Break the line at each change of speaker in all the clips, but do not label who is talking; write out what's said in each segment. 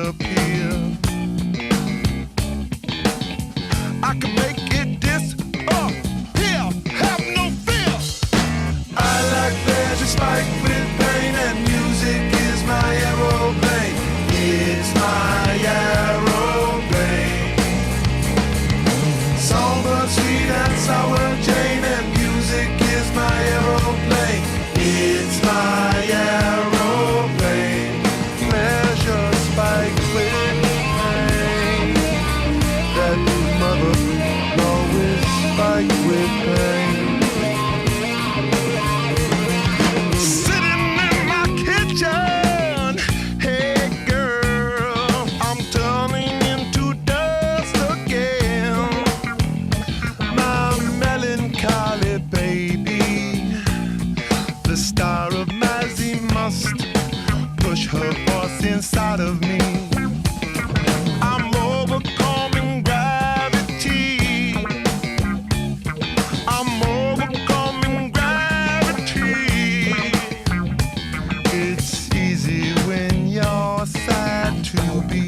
disappear. I can make it disappear, have no fear. I like pleasure spiked with pain, and music is my aeroplane. It's my aeroplane. Songbird, sweet and sour Jane, and music is my aeroplane. It's my aeroplane. Pleasure spiked with pain. That mother always spiked with pain. Sitting in my kitchen, hey girl, I'm turning into dust again. My melancholy baby, the star of Mazzy must push her force inside of me. I'm overcoming gravity. I'm overcoming gravity. It's easy when you're sad to be.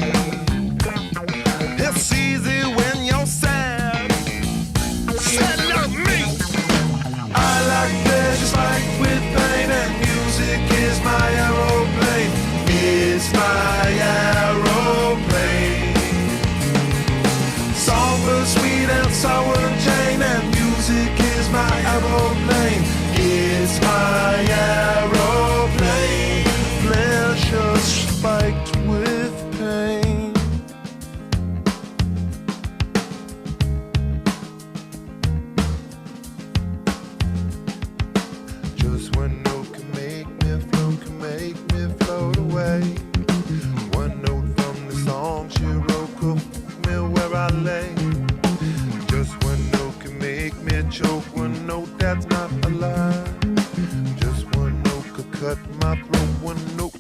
It's easy when you're sad. Sad like me. I like pleasure spiked with pain, and music is my aeroplane. It's my aeroplane. Songbird, sweet and sour Jane, and music is my aeroplane. It's my aeroplane. Pleasure spiked with pain. Just one note can make me float away. One note from the song she wrote could me where I lay. Just one note can make me choke. One note that's not a lie. Just one note could cut my throat. One note